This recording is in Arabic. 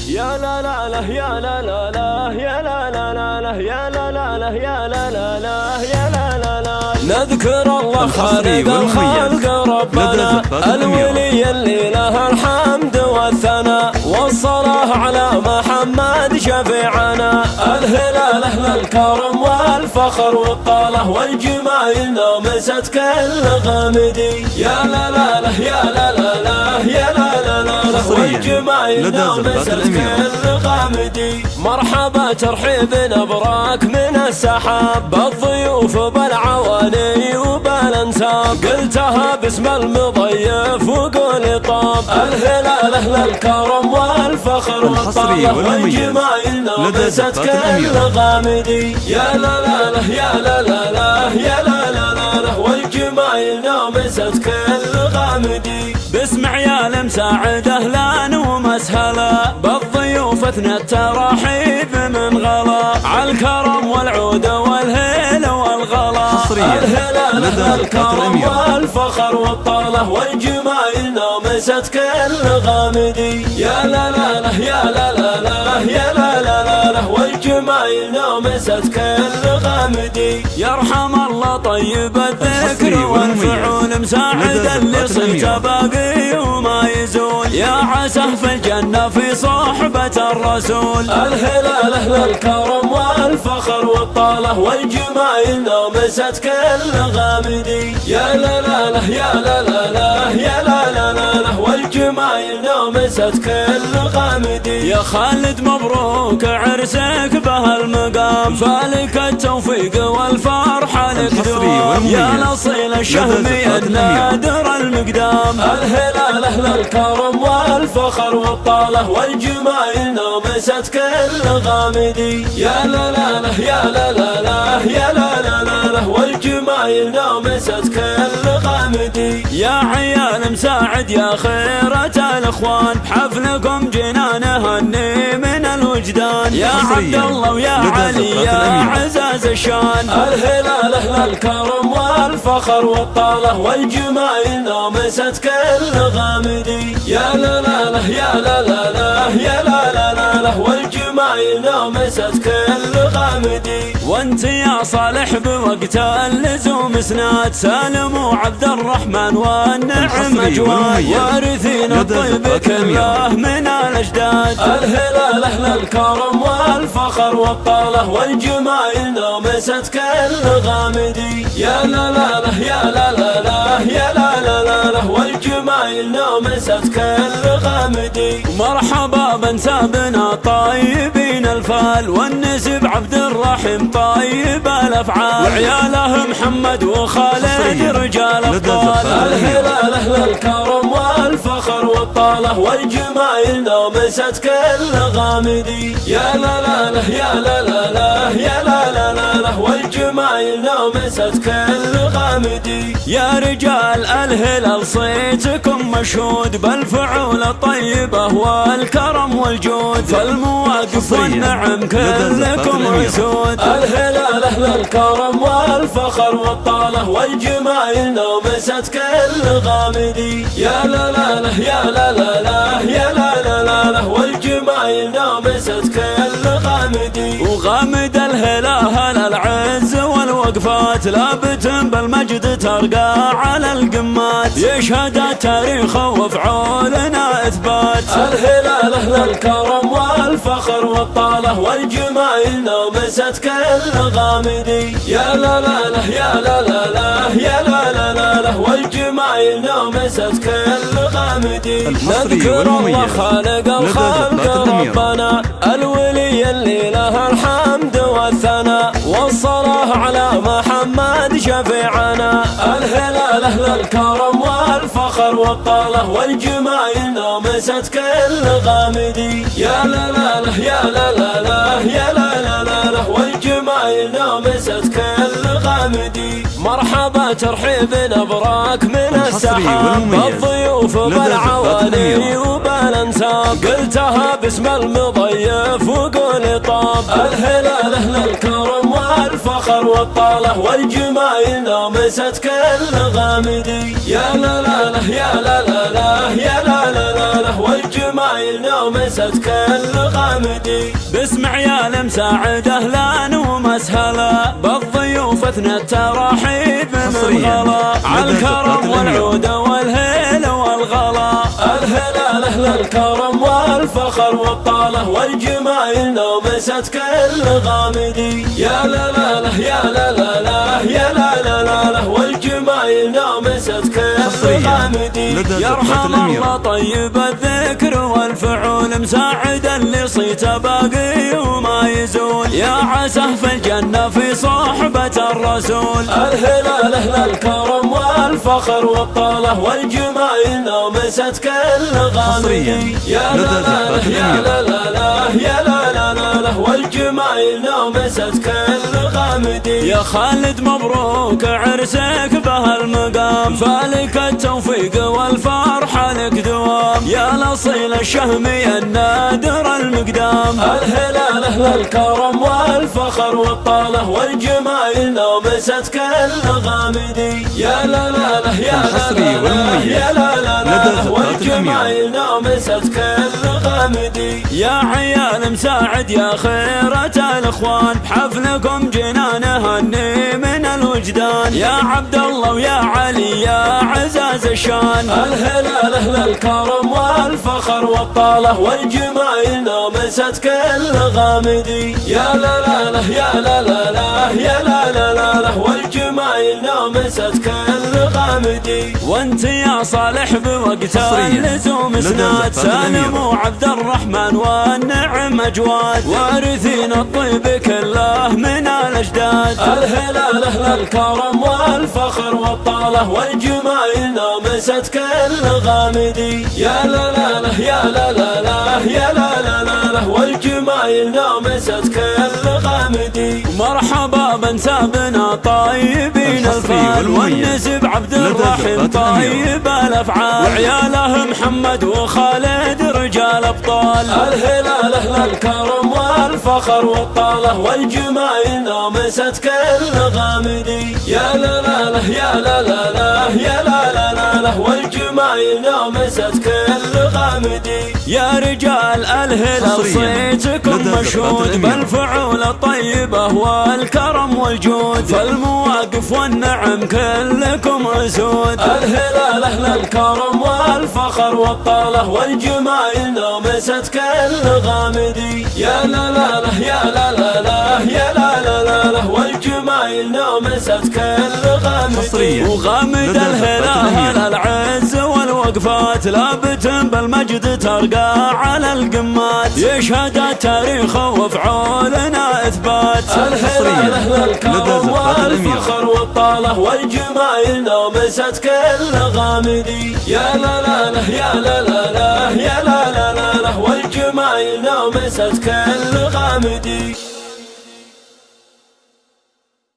يا لا لا لا يا لا لا لا يا لا لا لا لا يا لا لا لا يا لا لا لا يا لا لا لا. نذكر الله خالق الخلق ربنا الولي اللي له الحمد والثناء، والصلاة على محمد شفيعنا. الهلال أهل الكرم والفخر والطالة والجمال نومست كل غامدي. يا لا لا لا يا لا لا لا يا لا لا لا والجمال نومست كل غامدي. مرحبا ترحيب نبراك من السحاب، بالضيوف بالعوالي وبالانساب، قلتها باسم المضيف وقولي طاب. الهلال أهل الكرم والفخر والطالة والجمال نومست كل غامدي. يا لا لا لا يا لا لا لا يا لا لا لا والجمال نومست كل غامدي. باسم عيال مساعد اهلا ومسهلا، بالضيوف اثنى التراحيب من غلا، عالكرم والعود والهيل والغلا. الهلال أهل الكرم والفخر والطالة والجمال نومست كل غامدي. يا لا لا لا يا لا لا لا يا لا لا لا والجمال نومست كل غامدي. يرحم الله طيب الذكر والفعول، مساعد اللي صرت باقي وما يزول، يا عساه في الجنة في صحبة الرسول. الهلال أهل الكرم والفخر والطالة والجمال نومست كل غامدي. يا لا لا لا يا لا لا لا يا لا لا لا والجمال نومست كل غامدي. يا خالد مبروك عرسك بهالمقام، فالك التوفيق والفرحة لك دوام، يا نصيل الشهمي النادر المقدام. الهلال أهل الكرم والفخر والطالة والجمال نومست كل غامدي. يا لا لا لا يا لا لا لا يا لا لا لا والجمال نومست كل غامدي. يا عيال مساعد يا خيرة الإخوان، حفلكم جنان هني من الوجدان، يا عبد الله ويا علي يا عزاز الشان. الهلال أهل الكرم والفخر والطالة والجمال نومست كل غامدي. يا لا لا لا يا لا لا لا يا لا لا لا والجمال نومست كل غامدي. وانت يا صالح بوقت اللزوم سناد، سالم وعبد الرحمن والنعم اجواد، وارثين الطيب كله من الاجداد. الهلال أهل الكرم والفخر والطالة والجمال نومست كل غامدي. يا لا لا لا يا لا لا لا يا لا لا لا والجمال نومست كل غامدي. مرحبا بنسابنا طيبين الفال، والنسب عبد الرحيم طيب الافعال، وعياله محمد وخالد رجال ابطال. الهلال أهل الكرم والفخر والطالة والجمال نومست كل غامدي. يا لا لا لا يا لا لا لا يا لا لا لا والجمال نومست كل غامدي. يا رجال الهلال صيتكم مشهود بالفعول الطيبة والكرم والجود، فالمواقف والنعم كلكم عسود. الهلال أهل الكرم والفخر والطالة والجمال نومست كل غامدي. يا لا لا لا يا لا لا لا يا لا لا لا والجمال نومست كل غامدي. وغامد الهلال العز والوقفات، لابت بالمجد ترقى على القمات، يشهد التاريخ وفعولنا اثبات. الهلال أهل الكرم والفخر والطالة والجمال نومست كل غامدي. يا لا لا لا يا لا لا لا يا لا لا لا والجمال نومست كل غامدي. نذكر الله خالق الخلق ربنا الولي اللي له الحمد والثناء، والصلاة على محمد شفيعنا. الهلال أهل الكرم والفخر والطالة والجمال نومست كل غامدي. يا لا لا لا يا لا لا لا يا لا لا لا والجمال نومست كل غامدي. مرحبا ترحيب نبراك من السحاب، بالضيوف بالعوالي وبالانساب، قلتها باسم المضيف وقولي طاب. الهلال أهل الكرم والفخر والطالة والجمال نومست كل كل غامدي. يا لا لا لا يا لا لا لا يا لا لا لا لا والجمايل نومست كل غامدي. باسم عيال مساعد اهلا ومسهلا بالضيوف اثنى التراحيب من غلا عالكرم والعود والهيل والغلا. الهلال اهل الكرم والفخر والطاله والجمايل نومست كل غامدي. يا لا لا لا يا لا لا لا يا لا لا لا لا والجمايل نومست كل غامدي. يرحم الله طيب الذكر والفعول مساعد اللي صيته باقي وما يزول. يا عساه في الجنة في صحبة الرسول. الهلال اهل الكرم والفخر والطاله والجمايل نومست كل غامدي. يا لا لا لا يا لا لا لا يا لا لا لا لا والجمايل نومست كل غامدي. يا خالد مبروك عرسك بهالمقام فالك التوفيق والفرحة لك دوام. يا الأصيل الشهمي النادر المقدام. الهلال أهل الكرم والفخر والطاله والجمايل نومست كل غامدي. يا لا لا لا يا لا لا لا يا لا لا لا والجمايل نومست كل غامدي. يا عيال مساعد يا خيرة الإخوان بحفلكم جنا نهني من الوجدان. يا عبد الله ويا علي يا عزاز الشان. الهلال أهل الكرم والفخر والطاله والجمايل نومست كل غامدي. يا لا لا لا يا لا لا لا يا لا لا لا والجمايل نومست كل غامدي. وانت يا صالح بوقت اللزوم اسناد سالم وعبد الرحمن والنعم اجواد وارثين الطيب كله من الاجداد. الهلال اهل الكرم والفخر والطاله والجمايل نومست كل غامدي. يا لا لا لا يا لا لا لا يا لا لا لا والجمايل نومست كل غامدي. مرحبا بنسابنا طيبين الفال والنسب عبد الرحيم طيب الافعال وعياله محمد وخالد رجال ابطال. الهلال اهل الكرم والفخر والطاله والجمايل نومست كل غامدي. يا لا لا لا يا لا لا لا يا لا لا لا والجمايل نومست كل غامدي. يا رجال الهلال صيتكم مشهود بالفعول الطيبه والكرم والجود فالمواقف والنعم كلكم اسود. الهلال اهل الكرم والفخر والطاله والجمايل نومست كل غامدي. يا لا لا لا يا لا لا لا يا لا لا لا والجمايل نومست كل غامدي. وغامد الهلال العز والوقفات لابت بالمجد ترقى على القمات يشهد التاريخ وفعولنا اثبات. الهلال اهل الكرم والفخر والطاله والجمايل نومست كل غامدي. يا لا لا لا يا لا لا لا يا لا لا لا والجمايل نومست كل غامدي.